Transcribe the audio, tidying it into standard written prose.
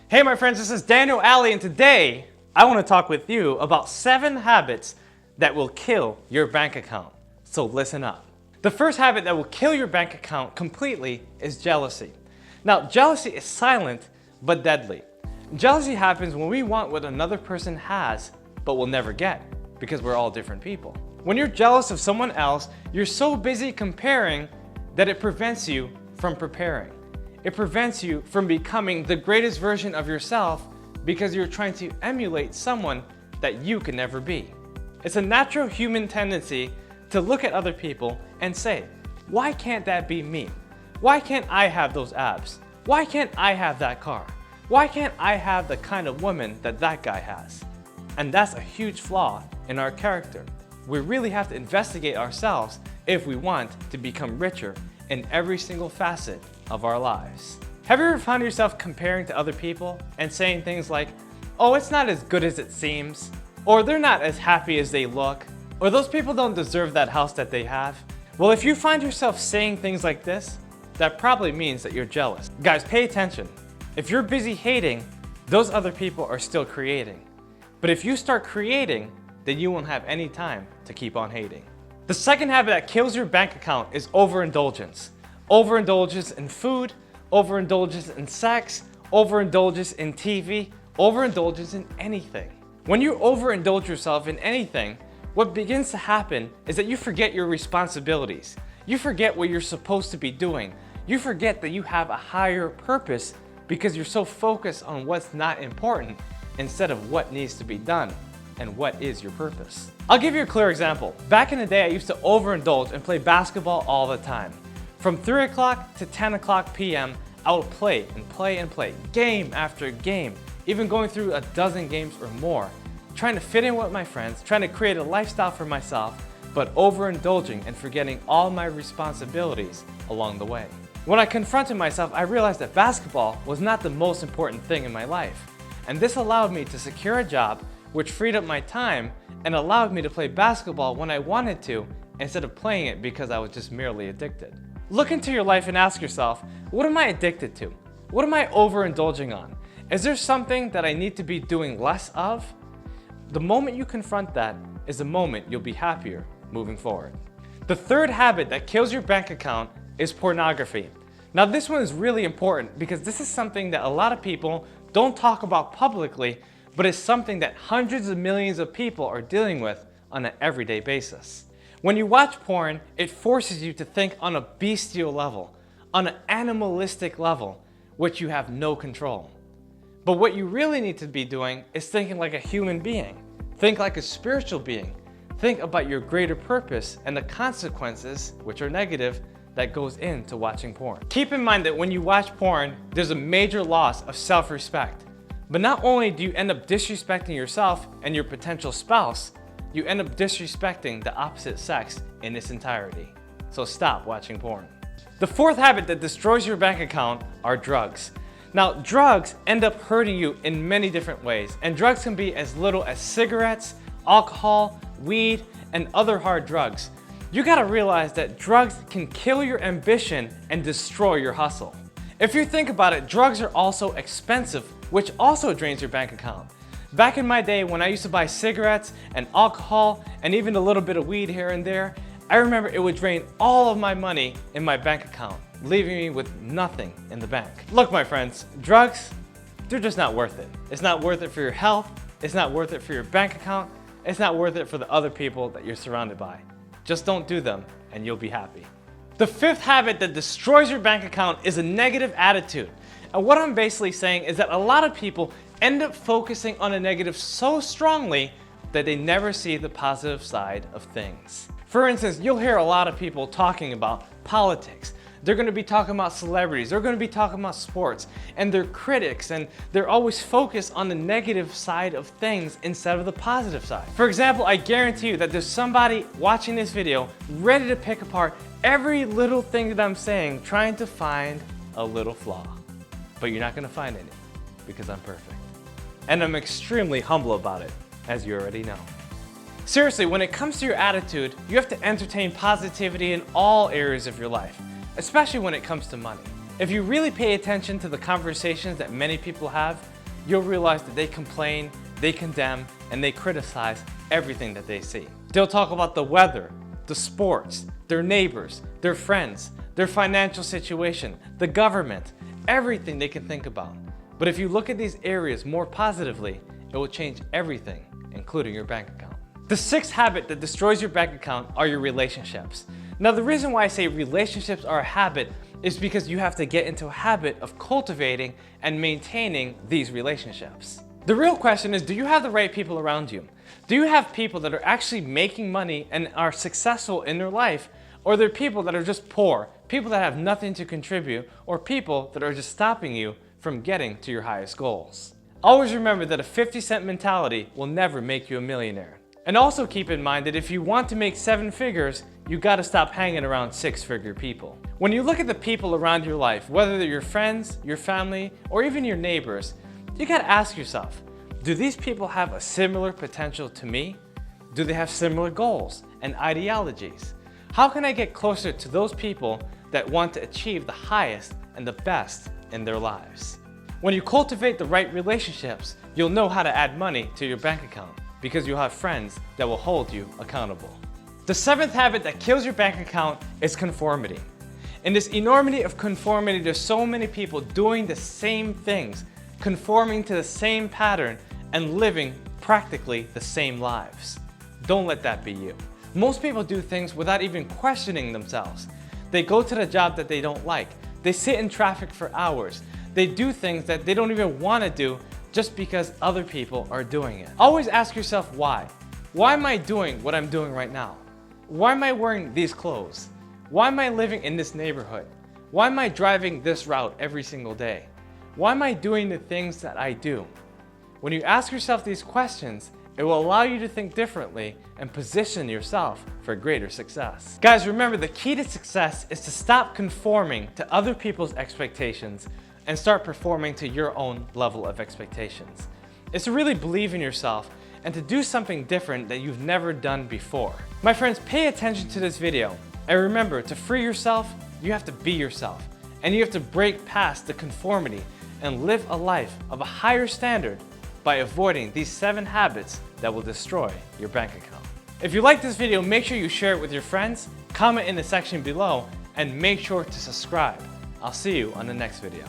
Hey my friends, this is Daniel Aldie, and today I want to talk with you about 7 habits that will kill your bank account. So listen up. The first habit that will kill your bank account completely is jealousy. Now, jealousy is silent but deadly. Jealousy happens when we want what another person has but will never get, because we're all different people. When you're jealous of someone else, you're so busy comparing that it prevents you from preparing. It prevents you from becoming the greatest version of yourself because you're trying to emulate someone that you can never be. It's a natural human tendency to look at other people and say, why can't that be me? Why can't I have those abs? Why can't I have that car? Why can't I have the kind of woman that that guy has? And that's a huge flaw in our character. We really have to investigate ourselves if we want to become richer in every single facet of our lives. Have you ever found yourself comparing to other people and saying things like, oh, it's not as good as it seems, or they're not as happy as they look, or those people don't deserve that house that they have? Well, if you find yourself saying things like this, that probably means that you're jealous. Guys, pay attention. If you're busy hating, those other people are still creating. But if you start creating, then you won't have any time to keep on hating. The second habit that kills your bank account is overindulgence. Overindulgence in food, overindulgence in sex, overindulgence in TV, overindulgence in anything. When you overindulge yourself in anything, what begins to happen is that you forget your responsibilities. You forget what you're supposed to be doing. You forget that you have a higher purpose because you're so focused on what's not important instead of what needs to be done and what is your purpose. I'll give you a clear example. Back in the day, I used to overindulge and play basketball all the time. From 3 o'clock to 10 o'clock p.m., I would play and play and play, game after game, even going through a dozen games or more, trying to fit in with my friends, trying to create a lifestyle for myself, but overindulging and forgetting all my responsibilities along the way. When I confronted myself, I realized that basketball was not the most important thing in my life. And this allowed me to secure a job which freed up my time and allowed me to play basketball when I wanted to instead of playing it because I was just merely addicted. Look into your life and ask yourself, what am I addicted to? What am I overindulging on? Is there something that I need to be doing less of? The moment you confront that is the moment you'll be happier moving forward. The third habit that kills your bank account is pornography. Now this one is really important because this is something that a lot of people don't talk about publicly, but it's something that hundreds of millions of people are dealing with on an everyday basis. When you watch porn, it forces you to think on a bestial level, on an animalistic level, which you have no control. But what you really need to be doing is thinking like a human being. Think like a spiritual being. Think about your greater purpose and the consequences, which are negative, that goes into watching porn. Keep in mind that when you watch porn, there's a major loss of self-respect. But not only do you end up disrespecting yourself and your potential spouse, you end up disrespecting the opposite sex in its entirety. So stop watching porn. The fourth habit that destroys your bank account are drugs. Now, drugs end up hurting you in many different ways, and drugs can be as little as cigarettes, alcohol, weed, and other hard drugs. You gotta realize that drugs can kill your ambition and destroy your hustle. If you think about it, drugs are also expensive, which also drains your bank account. Back in my day when I used to buy cigarettes and alcohol and even a little bit of weed here and there, I remember it would drain all of my money in my bank account, leaving me with nothing in the bank. Look, my friends, drugs, they're just not worth it. It's not worth it for your health, it's not worth it for your bank account, it's not worth it for the other people that you're surrounded by. Just don't do them and you'll be happy. The fifth habit that destroys your bank account is a negative attitude. And what I'm basically saying is that a lot of people end up focusing on a negative so strongly that they never see the positive side of things. For instance, you'll hear a lot of people talking about politics. They're going to be talking about celebrities, they're going to be talking about sports, and they're critics, and they're always focused on the negative side of things instead of the positive side. For example, I guarantee you that there's somebody watching this video ready to pick apart every little thing that I'm saying, trying to find a little flaw. But you're not going to find any, because I'm perfect. And I'm extremely humble about it, as you already know. Seriously, when it comes to your attitude, you have to entertain positivity in all areas of your life, especially when it comes to money. If you really pay attention to the conversations that many people have, you'll realize that they complain, they condemn, and they criticize everything that they see. They'll talk about the weather, the sports, their neighbors, their friends, their financial situation, the government, everything they can think about. But if you look at these areas more positively, it will change everything, including your bank account. The sixth habit that destroys your bank account are your relationships. Now, the reason why I say relationships are a habit is because you have to get into a habit of cultivating and maintaining these relationships. The real question is, do you have the right people around you? Do you have people that are actually making money and are successful in their life? Or they're people that are just poor, people that have nothing to contribute, or people that are just stopping you from getting to your highest goals? Always remember that a 50-cent mentality will never make you a millionaire. And also keep in mind that if you want to make 7 figures, you gotta stop hanging around 6-figure people. When you look at the people around your life, whether they're your friends, your family, or even your neighbors, you gotta ask yourself, do these people have a similar potential to me? Do they have similar goals and ideologies? How can I get closer to those people that want to achieve the highest and the best in their lives? When you cultivate the right relationships, you'll know how to add money to your bank account because you'll have friends that will hold you accountable. The 7th habit that kills your bank account is conformity. In this enormity of conformity, there's so many people doing the same things, conforming to the same pattern, and living practically the same lives. Don't let that be you. Most people do things without even questioning themselves. They go to the job that they don't like. They sit in traffic for hours. They do things that they don't even want to do just because other people are doing it. Always ask yourself why. Why am I doing what I'm doing right now? Why am I wearing these clothes? Why am I living in this neighborhood? Why am I driving this route every single day? Why am I doing the things that I do? When you ask yourself these questions, it will allow you to think differently and position yourself for greater success. Guys, remember, the key to success is to stop conforming to other people's expectations and start performing to your own level of expectations. It's to really believe in yourself and to do something different that you've never done before. My friends, pay attention to this video. And remember, to free yourself, you have to be yourself. And you have to break past the conformity and live a life of a higher standard by avoiding these 7 habits that will destroy your bank account. If you like this video, make sure you share it with your friends, comment in the section below, and make sure to subscribe. I'll see you on the next video.